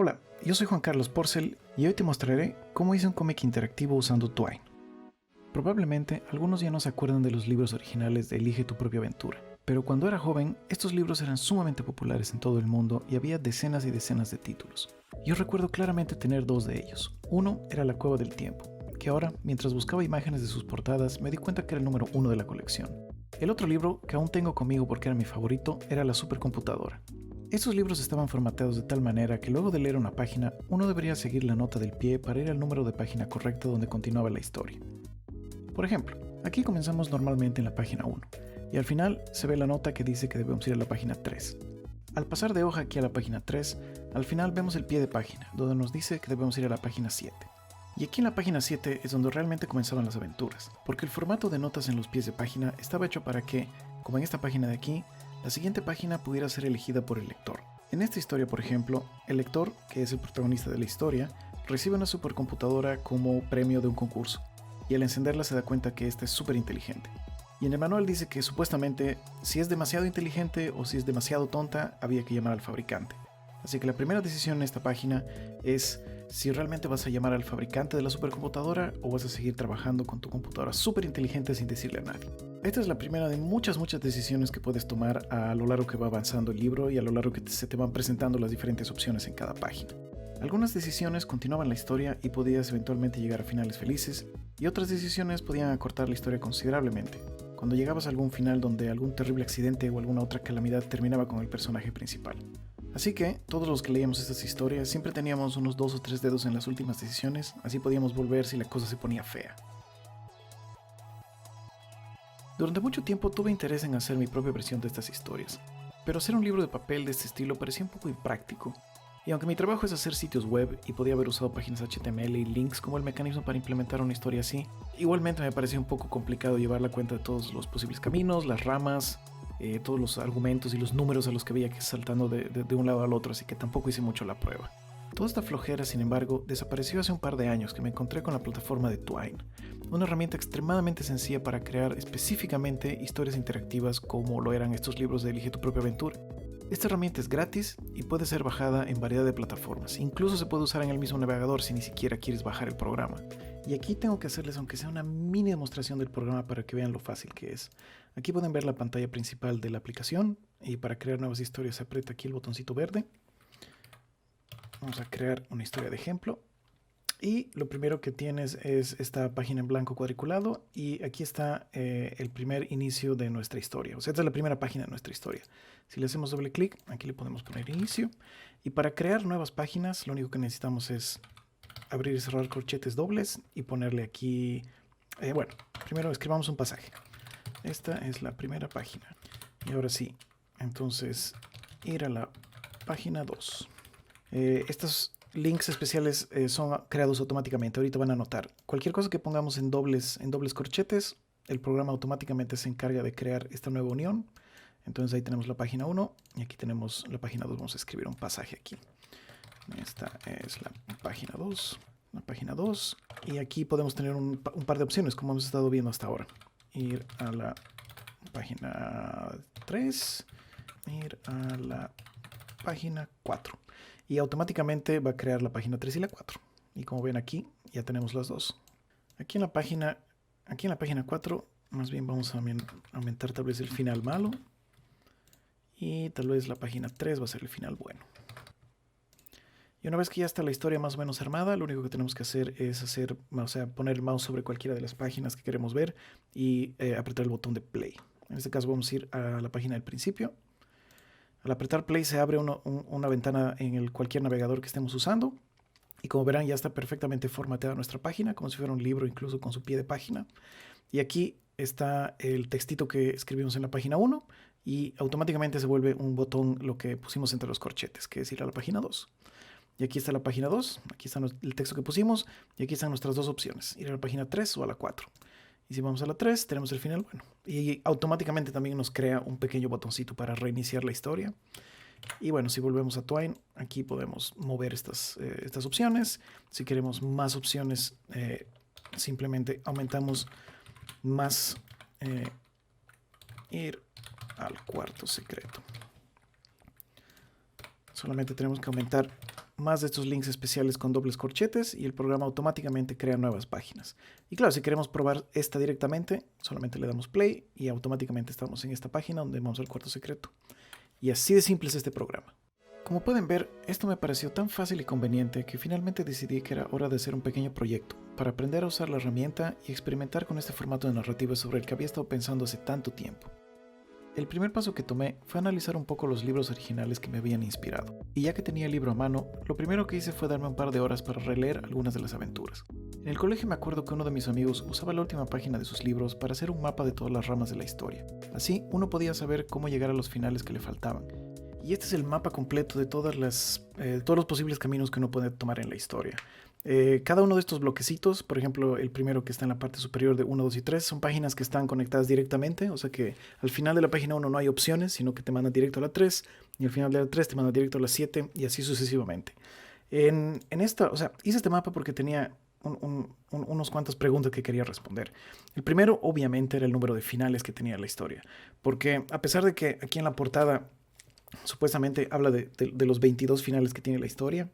Hola, yo soy Juan Carlos Porcel y hoy te mostraré cómo hice un cómic interactivo usando Twine. Probablemente algunos ya no se acuerdan de los libros originales de Elige tu propia aventura, pero cuando era joven estos libros eran sumamente populares en todo el mundo y había decenas y decenas de títulos. Yo recuerdo claramente tener dos de ellos. Uno era La Cueva del Tiempo, que ahora, mientras buscaba imágenes de sus portadas, me di cuenta que era el número 1 de la colección. El otro libro, que aún tengo conmigo porque era mi favorito, era La Supercomputadora. Estos libros estaban formateados de tal manera que luego de leer una página, uno debería seguir la nota del pie para ir al número de página correcta donde continuaba la historia. Por ejemplo, aquí comenzamos normalmente en la página 1, y al final se ve la nota que dice que debemos ir a la página 3. Al pasar de hoja aquí a la página 3, al final vemos el pie de página, donde nos dice que debemos ir a la página 7. Y aquí en la página 7 es donde realmente comenzaban las aventuras, porque el formato de notas en los pies de página estaba hecho para que, como en esta página de aquí, la siguiente página pudiera ser elegida por el lector. En esta historia, por ejemplo, el lector, que es el protagonista de la historia, recibe una supercomputadora como premio de un concurso, y al encenderla se da cuenta que esta es súper inteligente. Y en el manual dice que supuestamente, si es demasiado inteligente o si es demasiado tonta, había que llamar al fabricante. Así que la primera decisión en esta página es si realmente vas a llamar al fabricante de la supercomputadora o vas a seguir trabajando con tu computadora súper inteligente sin decirle a nadie. Esta es la primera de muchas decisiones que puedes tomar a lo largo que va avanzando el libro y a lo largo que se te van presentando las diferentes opciones en cada página. Algunas decisiones continuaban la historia y podías eventualmente llegar a finales felices, y otras decisiones podían acortar la historia considerablemente, cuando llegabas a algún final donde algún terrible accidente o alguna otra calamidad terminaba con el personaje principal. Así que, todos los que leíamos estas historias siempre teníamos unos 2 o 3 dedos en las últimas decisiones, así podíamos volver si la cosa se ponía fea. Durante mucho tiempo tuve interés en hacer mi propia versión de estas historias, pero hacer un libro de papel de este estilo parecía un poco impráctico, y aunque mi trabajo es hacer sitios web y podía haber usado páginas HTML y links como el mecanismo para implementar una historia así, igualmente me parecía un poco complicado llevar la cuenta de todos los posibles caminos, las ramas, todos los argumentos y los números a los que veía que ir saltando de un lado al otro, así que tampoco hice mucho la prueba. Toda esta flojera, sin embargo, desapareció hace un par de años que me encontré con la plataforma de Twine, una herramienta extremadamente sencilla para crear específicamente historias interactivas como lo eran estos libros de Elige tu propia aventura. Esta herramienta es gratis y puede ser bajada en variedad de plataformas, incluso se puede usar en el mismo navegador si ni siquiera quieres bajar el programa. Y aquí tengo que hacerles aunque sea una mini demostración del programa para que vean lo fácil que es. Aquí pueden ver la pantalla principal de la aplicación y para crear nuevas historias se aprieta aquí el botoncito verde. Vamos a crear una historia de ejemplo. Y lo primero que tienes es esta página en blanco cuadriculado y aquí está el primer inicio de nuestra historia. O sea, esta es la primera página de nuestra historia. Si le hacemos doble clic, aquí le podemos poner inicio. Y para crear nuevas páginas, lo único que necesitamos es abrir y cerrar corchetes dobles y ponerle aquí... bueno, primero escribamos un pasaje. Esta es la primera página. Y ahora sí, entonces ir a la página 2. Estos links especiales son creados automáticamente. Ahorita van a notar. Cualquier cosa que pongamos en dobles corchetes, el programa automáticamente se encarga de crear esta nueva unión. Entonces ahí tenemos la página 1 y aquí tenemos la página 2. Vamos a escribir un pasaje aquí. Esta es la página 2. La página 2. Y aquí podemos tener un par de opciones como hemos estado viendo hasta ahora. Ir a la página 3. Ir a la página 4. Y automáticamente va a crear la página 3 y la 4. Y como ven aquí, ya tenemos las dos. Aquí en la página 4, más bien vamos a aumentar tal vez el final malo. Y tal vez la página 3 va a ser el final bueno. Y una vez que ya está la historia más o menos armada, lo único que tenemos que hacer es poner el mouse sobre cualquiera de las páginas que queremos ver y apretar el botón de play. En este caso vamos a ir a la página del principio. Al apretar play se abre una ventana en cualquier navegador que estemos usando. Y como verán ya está perfectamente formateada nuestra página, como si fuera un libro incluso con su pie de página. Y aquí está el textito que escribimos en la página 1 y automáticamente se vuelve un botón lo que pusimos entre los corchetes, que es ir a la página 2. Y aquí está la página 2, aquí está el texto que pusimos y aquí están nuestras dos opciones, ir a la página 3 o a la 4. Y si vamos a la 3, tenemos el final bueno. Y automáticamente también nos crea un pequeño botoncito para reiniciar la historia. Y bueno, si volvemos a Twine, aquí podemos mover estas opciones. Si queremos más opciones, simplemente aumentamos más ir al cuarto secreto. Solamente tenemos que aumentar más de estos links especiales con dobles corchetes y el programa automáticamente crea nuevas páginas. Y claro, si queremos probar esta directamente, solamente le damos play y automáticamente estamos en esta página donde vamos al cuarto secreto. Y así de simple es este programa. Como pueden ver, esto me pareció tan fácil y conveniente que finalmente decidí que era hora de hacer un pequeño proyecto para aprender a usar la herramienta y experimentar con este formato de narrativa sobre el que había estado pensando hace tanto tiempo. El primer paso que tomé fue analizar un poco los libros originales que me habían inspirado, y ya que tenía el libro a mano, lo primero que hice fue darme un par de horas para releer algunas de las aventuras. En el colegio me acuerdo que uno de mis amigos usaba la última página de sus libros para hacer un mapa de todas las ramas de la historia. Así, uno podía saber cómo llegar a los finales que le faltaban. Y este es el mapa completo de todos los posibles caminos que uno puede tomar en la historia. Cada uno de estos bloquecitos, por ejemplo, el primero que está en la parte superior de 1, 2 y 3, son páginas que están conectadas directamente, o sea que al final de la página 1 no hay opciones, sino que te manda directo a la 3, y al final de la 3 te manda directo a la 7, y así sucesivamente. En esta, o sea, hice este mapa porque tenía unos cuantas preguntas que quería responder. El primero, obviamente, era el número de finales que tenía la historia, porque a pesar de que aquí en la portada supuestamente habla de los 22 finales que tiene la historia,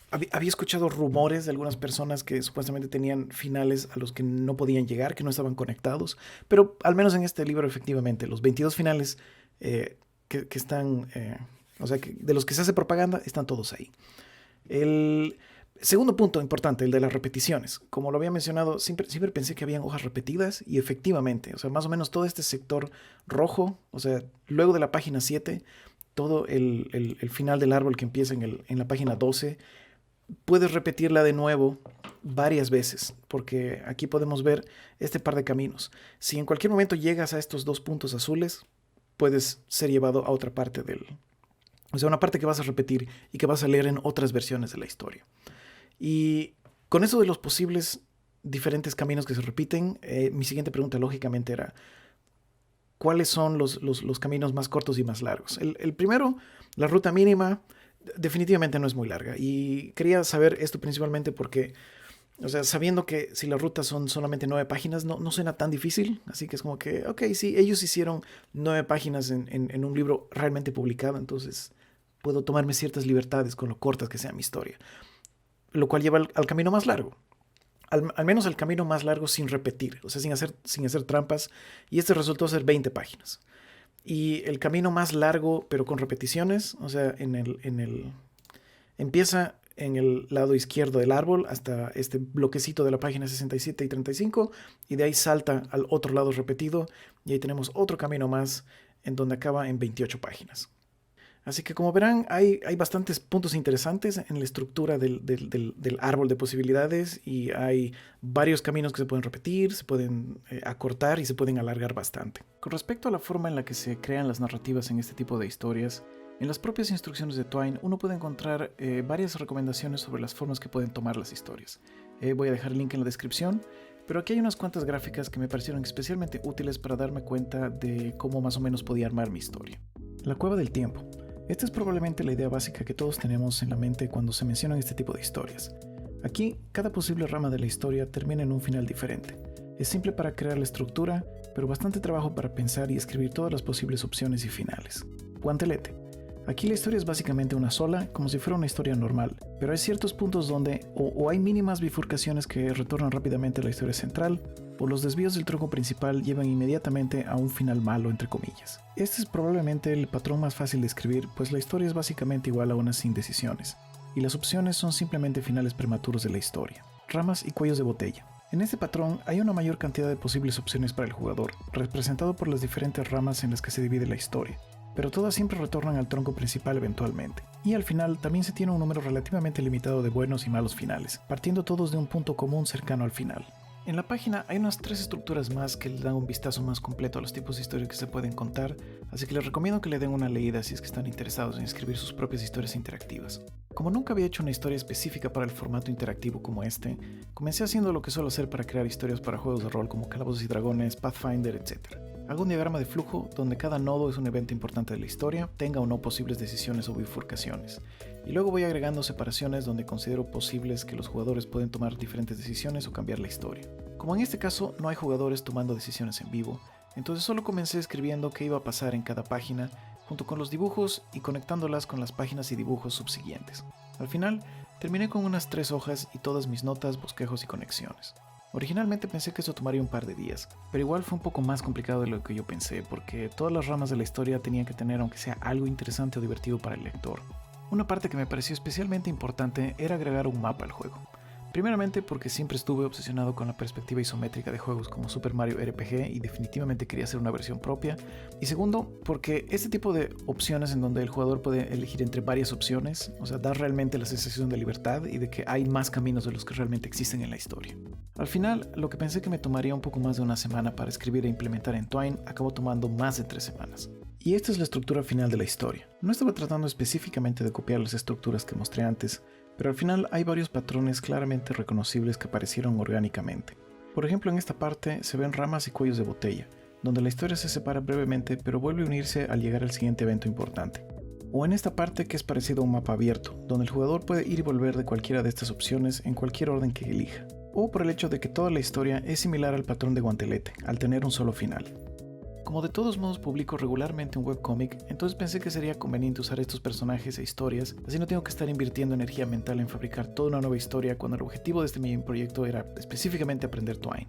había escuchado rumores de algunas personas que supuestamente tenían finales a los que no podían llegar, que no estaban conectados, pero al menos en este libro efectivamente los 22 finales que están, o sea, de los que se hace propaganda, están todos ahí. El segundo punto importante, el de las repeticiones. Como lo había mencionado, siempre pensé que habían hojas repetidas y efectivamente, o sea, más o menos todo este sector rojo, o sea, luego de la página 7, todo el final del árbol que empieza en la página 12, puedes repetirla de nuevo varias veces, porque aquí podemos ver este par de caminos. Si en cualquier momento llegas a estos dos puntos azules, puedes ser llevado a otra parte o sea, una parte que vas a repetir y que vas a leer en otras versiones de la historia. Y con eso de los posibles diferentes caminos que se repiten, mi siguiente pregunta lógicamente era, ¿cuáles son los caminos más cortos y más largos? El primero, la ruta mínima, definitivamente no es muy larga. Y quería saber esto principalmente porque, o sea, sabiendo que si las rutas son solamente 9 páginas, no suena tan difícil. Así que es como que, ok, sí, ellos hicieron 9 páginas en un libro realmente publicado, entonces puedo tomarme ciertas libertades con lo cortas que sea mi historia. Lo cual lleva al camino más largo. Al menos el camino más largo sin repetir, o sea, sin hacer trampas. Y este resultó ser 20 páginas. Y el camino más largo, pero con repeticiones, o sea, empieza en el lado izquierdo del árbol hasta este bloquecito de la página 67 y 35, y de ahí salta al otro lado repetido, y ahí tenemos otro camino más en donde acaba en 28 páginas. Así que como verán, hay bastantes puntos interesantes en la estructura del árbol de posibilidades, y hay varios caminos que se pueden repetir, se pueden acortar y se pueden alargar bastante. Con respecto a la forma en la que se crean las narrativas en este tipo de historias, en las propias instrucciones de Twine uno puede encontrar varias recomendaciones sobre las formas que pueden tomar las historias. Voy a dejar el link en la descripción, pero aquí hay unas cuantas gráficas que me parecieron especialmente útiles para darme cuenta de cómo más o menos podía armar mi historia. La cueva del tiempo. Esta es probablemente la idea básica que todos tenemos en la mente cuando se mencionan este tipo de historias. Aquí, cada posible rama de la historia termina en un final diferente. Es simple para crear la estructura, pero bastante trabajo para pensar y escribir todas las posibles opciones y finales. Guantelete. Aquí la historia es básicamente una sola, como si fuera una historia normal, pero hay ciertos puntos donde o hay mínimas bifurcaciones que retornan rápidamente a la historia central, o los desvíos del tronco principal llevan inmediatamente a un final malo, entre comillas. Este es probablemente el patrón más fácil de escribir, pues la historia es básicamente igual a unas indecisiones, y las opciones son simplemente finales prematuros de la historia. Ramas y cuellos de botella. En este patrón hay una mayor cantidad de posibles opciones para el jugador, representado por las diferentes ramas en las que se divide la historia, pero todas siempre retornan al tronco principal eventualmente. Y al final también se tiene un número relativamente limitado de buenos y malos finales, partiendo todos de un punto común cercano al final. En la página hay unas 3 estructuras más que le dan un vistazo más completo a los tipos de historias que se pueden contar, así que les recomiendo que le den una leída si es que están interesados en escribir sus propias historias interactivas. Como nunca había hecho una historia específica para el formato interactivo como este, comencé haciendo lo que suelo hacer para crear historias para juegos de rol como Calabozos y Dragones, Pathfinder, etc. Hago un diagrama de flujo donde cada nodo es un evento importante de la historia, tenga o no posibles decisiones o bifurcaciones. Y luego voy agregando separaciones donde considero posibles que los jugadores pueden tomar diferentes decisiones o cambiar la historia. Como en este caso no hay jugadores tomando decisiones en vivo, entonces solo comencé escribiendo qué iba a pasar en cada página, junto con los dibujos y conectándolas con las páginas y dibujos subsiguientes. Al final, terminé con unas 3 hojas y todas mis notas, bosquejos y conexiones. Originalmente pensé que eso tomaría un par de días, pero igual fue un poco más complicado de lo que yo pensé, porque todas las ramas de la historia tenían que tener aunque sea algo interesante o divertido para el lector. Una parte que me pareció especialmente importante era agregar un mapa al juego. Primeramente porque siempre estuve obsesionado con la perspectiva isométrica de juegos como Super Mario RPG y definitivamente quería hacer una versión propia. Y segundo, porque este tipo de opciones en donde el jugador puede elegir entre varias opciones, o sea, da realmente la sensación de libertad y de que hay más caminos de los que realmente existen en la historia. Al final, lo que pensé que me tomaría un poco más de una semana para escribir e implementar en Twine acabó tomando más de 3 semanas. Y esta es la estructura final de la historia. No estaba tratando específicamente de copiar las estructuras que mostré antes, pero al final hay varios patrones claramente reconocibles que aparecieron orgánicamente. Por ejemplo, en esta parte se ven ramas y cuellos de botella, donde la historia se separa brevemente pero vuelve a unirse al llegar al siguiente evento importante. O en esta parte que es parecido a un mapa abierto, donde el jugador puede ir y volver de cualquiera de estas opciones en cualquier orden que elija. O por el hecho de que toda la historia es similar al patrón de guantelete, al tener un solo final. Como de todos modos publico regularmente un webcómic, entonces pensé que sería conveniente usar estos personajes e historias, así no tengo que estar invirtiendo energía mental en fabricar toda una nueva historia cuando el objetivo de este mini proyecto era específicamente aprender Twine.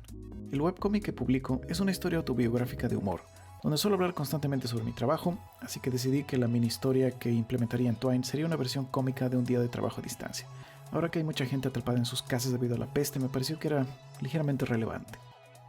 El webcómic que publico es una historia autobiográfica de humor, donde suelo hablar constantemente sobre mi trabajo, así que decidí que la mini historia que implementaría en Twine sería una versión cómica de un día de trabajo a distancia. Ahora que hay mucha gente atrapada en sus casas debido a la peste, me pareció que era ligeramente relevante.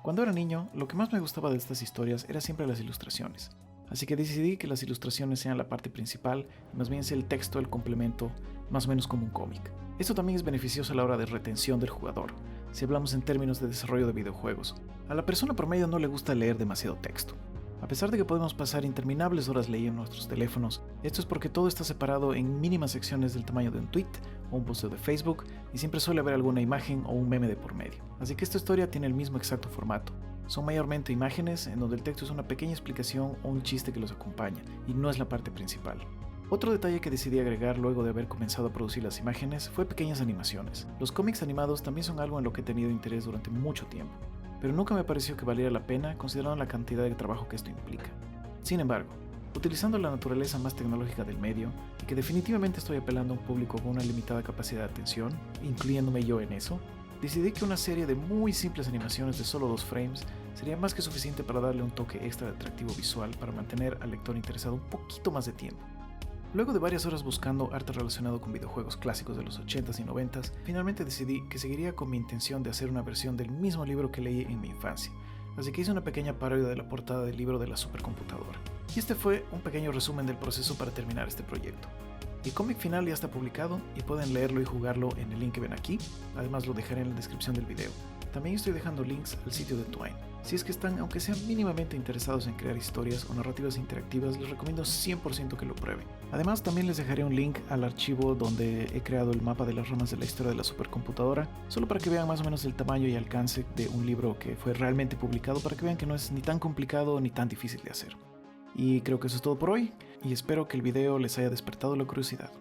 Cuando era niño, lo que más me gustaba de estas historias era siempre las ilustraciones, así que decidí que las ilustraciones sean la parte principal y más bien sea el texto el complemento, más o menos como un cómic. Esto también es beneficioso a la hora de retención del jugador, si hablamos en términos de desarrollo de videojuegos. A la persona promedio no le gusta leer demasiado texto. A pesar de que podemos pasar interminables horas leyendo nuestros teléfonos, esto es porque todo está separado en mínimas secciones del tamaño de un tweet o un posteo de Facebook y siempre suele haber alguna imagen o un meme de por medio. Así que esta historia tiene el mismo exacto formato. Son mayormente imágenes en donde el texto es una pequeña explicación o un chiste que los acompaña y no es la parte principal. Otro detalle que decidí agregar luego de haber comenzado a producir las imágenes fue pequeñas animaciones. Los cómics animados también son algo en lo que he tenido interés durante mucho tiempo, pero nunca me pareció que valiera la pena considerando la cantidad de trabajo que esto implica. Sin embargo, utilizando la naturaleza más tecnológica del medio, y que definitivamente estoy apelando a un público con una limitada capacidad de atención, incluyéndome yo en eso, decidí que una serie de muy simples animaciones de solo 2 frames sería más que suficiente para darle un toque extra de atractivo visual para mantener al lector interesado un poquito más de tiempo. Luego de varias horas buscando arte relacionado con videojuegos clásicos de los 80s y 90s, finalmente decidí que seguiría con mi intención de hacer una versión del mismo libro que leí en mi infancia, así que hice una pequeña parodia de la portada del libro de la supercomputadora. Y este fue un pequeño resumen del proceso para terminar este proyecto. El cómic final ya está publicado y pueden leerlo y jugarlo en el link que ven aquí, además lo dejaré en la descripción del video. También estoy dejando links al sitio de Twine. Si es que están, aunque sean mínimamente interesados en crear historias o narrativas interactivas, les recomiendo 100% que lo prueben. Además, también les dejaré un link al archivo donde he creado el mapa de las ramas de la historia de la supercomputadora, solo para que vean más o menos el tamaño y alcance de un libro que fue realmente publicado, para que vean que no es ni tan complicado ni tan difícil de hacer. Y creo que eso es todo por hoy, y espero que el video les haya despertado la curiosidad.